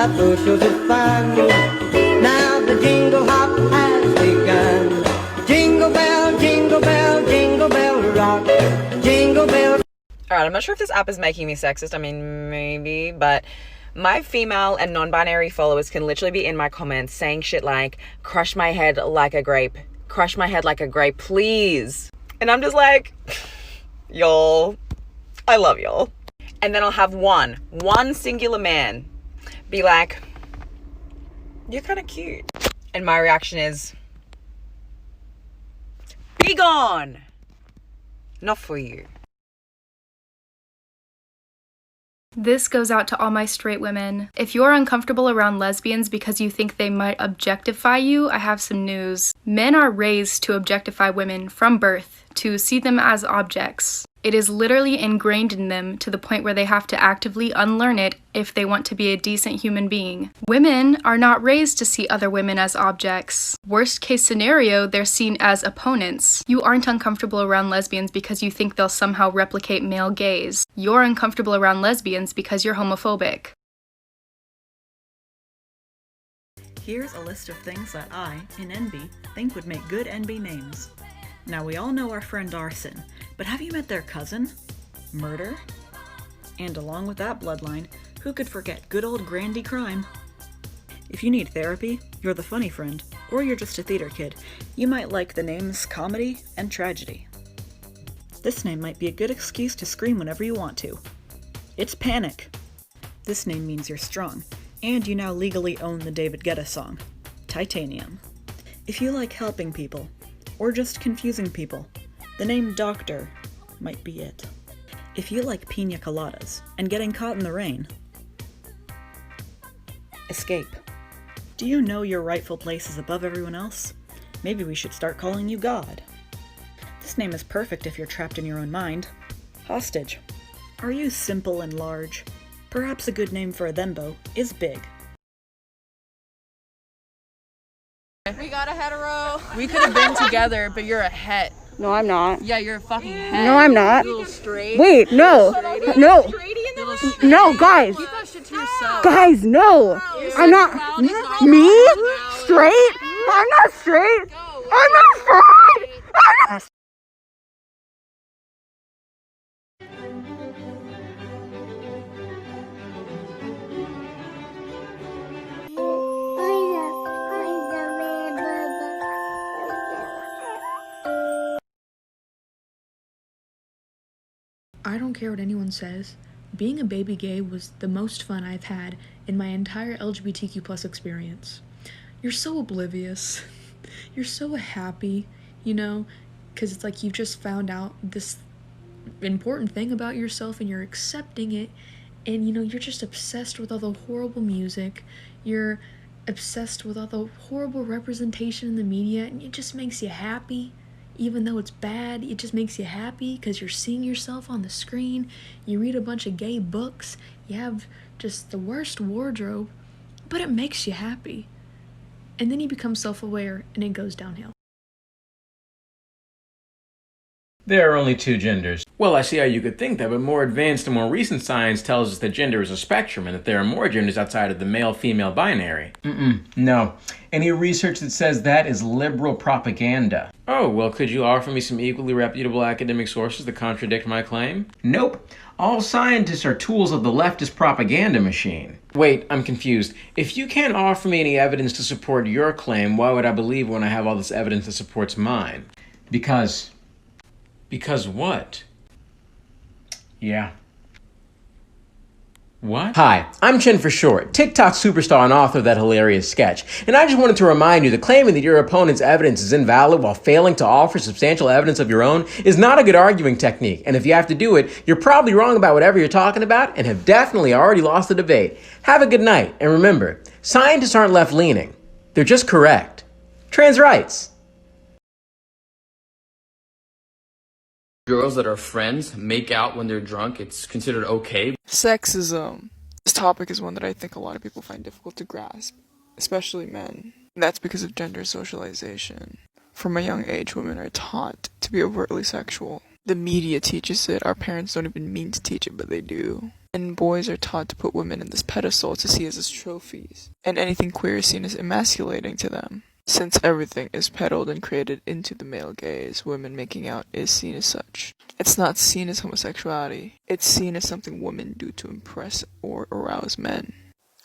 bushels of fun. Now the jingle hop has begun. Jingle bell, jingle bell, jingle bell rock. Jingle bell. Alright, I'm not sure if this app is making me sexist. I mean, maybe, but my female and non-binary followers can literally be in my comments saying shit like, crush my head like a grape. Crush my head like a grape, please. And I'm just like, y'all, I love y'all. And then I'll have one singular man be like, you're kind of cute. And my reaction is, be gone. Not for you. This goes out to all my straight women. If you're uncomfortable around lesbians because you think they might objectify you, I have some news. Men are raised to objectify women from birth, to see them as objects. It is literally ingrained in them to the point where they have to actively unlearn it if they want to be a decent human being. Women are not raised to see other women as objects. Worst case scenario, they're seen as opponents. You aren't uncomfortable around lesbians because you think they'll somehow replicate male gaze. You're uncomfortable around lesbians because you're homophobic. Here's a list of things that I, in NB, think would make good NB names. Now, we all know our friend Arson, but have you met their cousin? Murder? And along with that bloodline, who could forget good old Grandy Crime? If you need therapy, you're the funny friend, or you're just a theater kid, you might like the names Comedy and Tragedy. This name might be a good excuse to scream whenever you want to. It's Panic. This name means you're strong, and you now legally own the David Guetta song, Titanium. If you like helping people, or just confusing people, the name Doctor might be it. If you like pina coladas and getting caught in the rain, Escape. Do you know your rightful place is above everyone else? Maybe we should start calling you God. This name is perfect if you're trapped in your own mind. Hostage. Are you simple and large? Perhaps a good name for a thembo is Big. We got a hetero. We could have been together, but you're a het. No, I'm not. Yeah, you're a fucking het. No, I'm not. Little straight. Wait, no. No. No, guys. Keep that shit to yourself. Guys, no. I'm not. Me? Straight? I'm not straight. I'm not straight. I'm not. I don't care what anyone says. Being a baby gay was the most fun I've had in my entire LGBTQ plus experience. You're so oblivious. You're so happy, you know, because it's like you've just found out this important thing about yourself and you're accepting it, and you know, you're just obsessed with all the horrible music. You're obsessed with all the horrible representation in the media, and it just makes you happy. Even though it's bad, it just makes you happy because you're seeing yourself on the screen. You read a bunch of gay books. You have just the worst wardrobe, but it makes you happy. And then you become self-aware and it goes downhill. There are only two genders. Well, I see how you could think that, but more advanced and more recent science tells us that gender is a spectrum and that there are more genders outside of the male-female binary. No. Any research that says that is liberal propaganda. Oh, well, could you offer me some equally reputable academic sources that contradict my claim? Nope. All scientists are tools of the leftist propaganda machine. Wait, I'm confused. If you can't offer me any evidence to support your claim, why would I believe when I have all this evidence that supports mine? Because what? Yeah. What? Hi, I'm Chen for short, TikTok superstar and author of that hilarious sketch, and I just wanted to remind you that claiming that your opponent's evidence is invalid while failing to offer substantial evidence of your own is not a good arguing technique, and if you have to do it, you're probably wrong about whatever you're talking about and have definitely already lost the debate. Have a good night, and remember, scientists aren't left-leaning. They're just correct. Trans rights. Girls that are friends make out when they're drunk, it's considered okay. Sexism. This topic is one that I think a lot of people find difficult to grasp, especially men. That's because of gender socialization. From a young age, women are taught to be overtly sexual. The media teaches it. Our parents don't even mean to teach it, but they do. And boys are taught to put women in this pedestal to see as trophies. And anything queer is seen as emasculating to them. Since everything is peddled and created into the male gaze, women making out is seen as such. It's not seen as homosexuality. It's seen as something women do to impress or arouse men.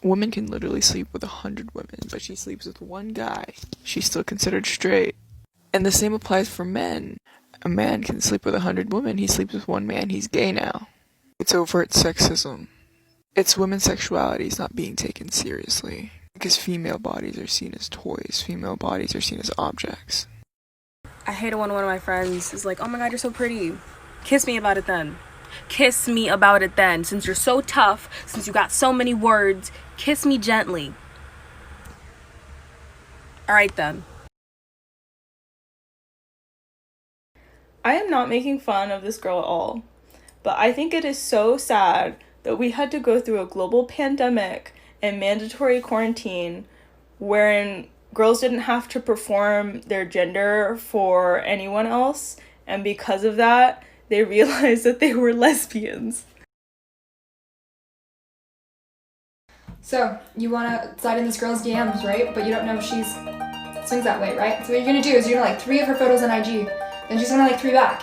A woman can literally sleep with 100 women, but she sleeps with one guy. She's still considered straight. And the same applies for men. A man can sleep with 100 women. He sleeps with one man. He's gay now. It's overt sexism. It's women's sexuality is not being taken seriously. Because female bodies are seen as toys. Female bodies are seen as objects. I hate it when one of my friends is like, oh my god, you're so pretty. Kiss me about it then. Kiss me about it then. Since you're so tough, since you got so many words, kiss me gently. Alright then. I am not making fun of this girl at all, but I think it is so sad that we had to go through a global pandemic and mandatory quarantine wherein girls didn't have to perform their gender for anyone else, and because of that, they realized that they were lesbians. So, you want to slide in this girl's DMs, right? But you don't know if she's swings that way, right? So what you're going to do is you're going to like 3 of her photos on IG. Then she's going to like 3 back.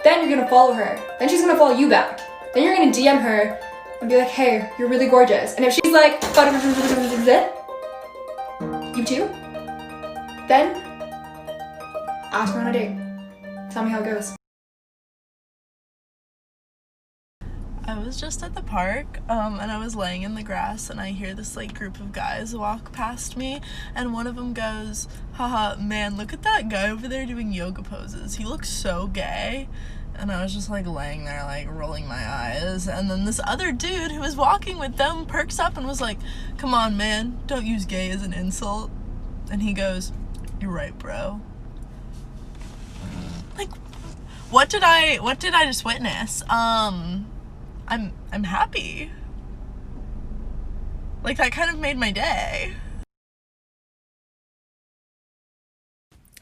Then you're going to follow her. Then she's going to follow you back. Then you're going to DM her and be like, hey, you're really gorgeous. And if she's like, you too? Then ask her on a date. Tell me how it goes. I was just at the park, and I was laying in the grass, and I hear this, like, group of guys walk past me, and one of them goes, haha, man, look at that guy over there doing yoga poses. He looks so gay. And I was just, like, laying there, like, rolling my eyes, and then this other dude who was walking with them perks up and was like, come on, man, don't use gay as an insult. And he goes, you're right, bro. Like, what did I just witness? I'm happy. Like, that kind of made my day.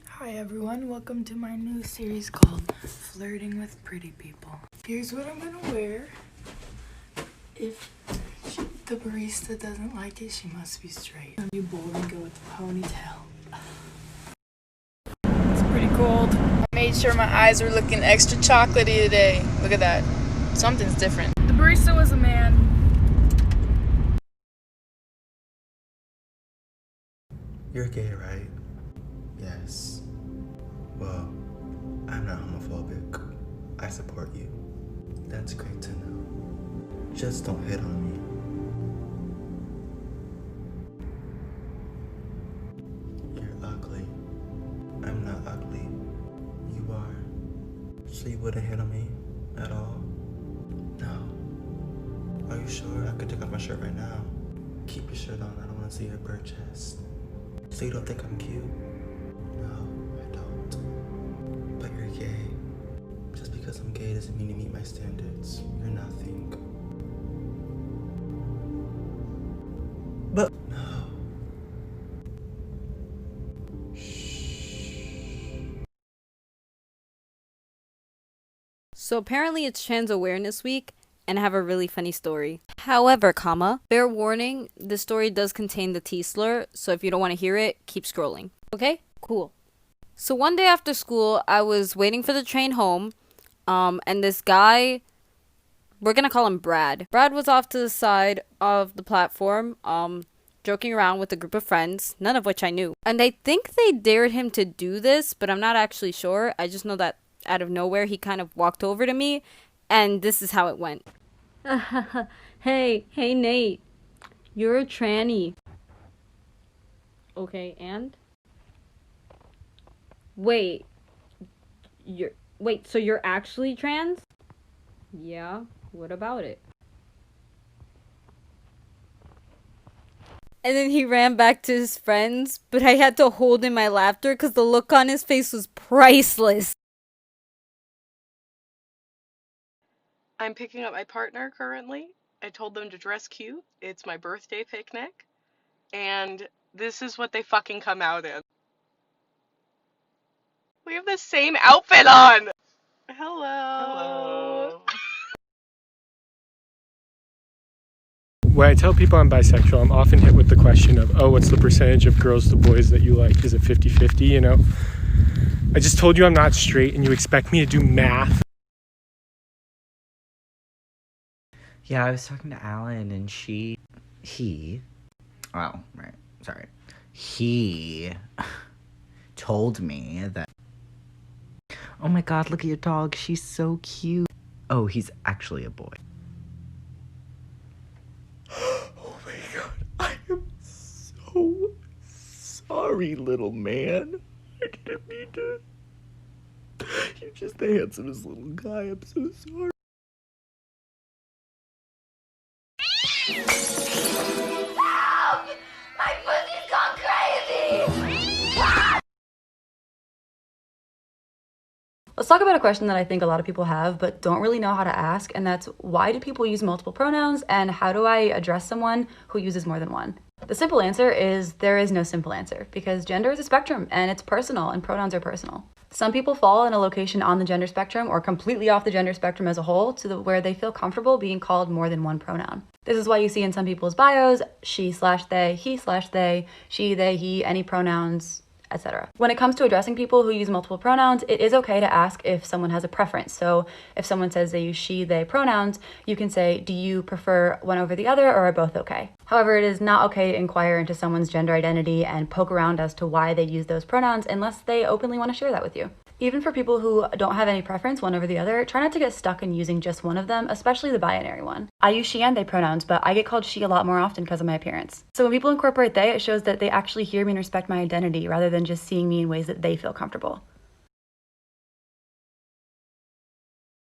Hi everyone, welcome to my new series called Flirting with Pretty People. Here's what I'm gonna wear. If the barista doesn't like it, she must be straight. I'm be bold and go with the ponytail. It's pretty cold. I made sure my eyes were looking extra chocolatey today. Look at that. Something's different. The barista was a man. You're gay, right? Yes. Well, I'm not homophobic. I support you. That's great to know. Just don't hit on me. You're ugly. I'm not ugly. You are. So you wouldn't hit on me at all? No. Are you sure? I could take off my shirt right now. Keep your shirt on. I don't want to see your bird chest. So you don't think I'm cute? No, I don't. But you're gay. Just because I'm gay doesn't mean you meet my standards. You're nothing. But no. So apparently it's Trans Awareness Week, and I have a really funny story. However, fair warning, this story does contain the T slur, so if you don't want to hear it, keep scrolling. Okay? Cool. So one day after school, I was waiting for the train home, and this guy, we're gonna call him Brad. Brad was off to the side of the platform, joking around with a group of friends, none of which I knew. And I think they dared him to do this, but I'm not actually sure. I just know that out of nowhere, he kind of walked over to me, and this is how it went. Hey Nate, you're a tranny. Okay, and? Wait, so you're actually trans? Yeah, what about it? And then he ran back to his friends, but I had to hold in my laughter because the look on his face was priceless. I'm picking up my partner currently. I told them to dress cute. It's my birthday picnic. And this is what they fucking come out in. We have the same outfit on! Hello! Hello! When I tell people I'm bisexual, I'm often hit with the question of, oh, what's the percentage of girls to boys that you like? Is it 50-50, you know? I just told you I'm not straight and you expect me to do math? Yeah, I was talking to Alan and he told me that, oh my god, look at your dog, she's so cute. Oh, he's actually a boy. Oh my god, I am so sorry, little man. I didn't mean to. You're just the handsomest little guy, I'm so sorry. My pussy's gone crazy! Let's talk about a question that I think a lot of people have but don't really know how to ask, and that's why do people use multiple pronouns and how do I address someone who uses more than one? The simple answer is there is no simple answer because gender is a spectrum and it's personal and pronouns are personal. Some people fall in a location on the gender spectrum or completely off the gender spectrum as a whole to where they feel comfortable being called more than one pronoun. This is why you see in some people's bios, she/they, he/they, she, they, he, any pronouns, etc. When it comes to addressing people who use multiple pronouns, it is okay to ask if someone has a preference. So if someone says they use she, they pronouns, you can say, do you prefer one over the other or are both okay? However, it is not okay to inquire into someone's gender identity and poke around as to why they use those pronouns unless they openly want to share that with you. Even for people who don't have any preference one over the other, try not to get stuck in using just one of them, especially the binary one. I use she and they pronouns, but I get called she a lot more often because of my appearance. So when people incorporate they, it shows that they actually hear me and respect my identity rather than just seeing me in ways that they feel comfortable.